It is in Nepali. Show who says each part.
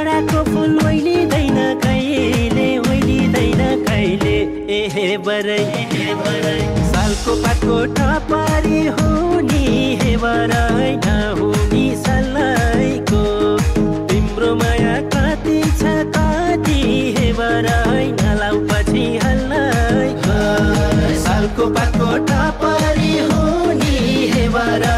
Speaker 1: डाँडाको फुल ओइलिँदैन कहिले ओइलिँदैन कहिले ए बरै सालको पातको टपारी हुनी हे बरै नहुनी सल्लाइको तिम्रो माया कति छ कति हे बरै नलाउ पछि हल्लाइको सालको पातको टपारी हुनी हे बरै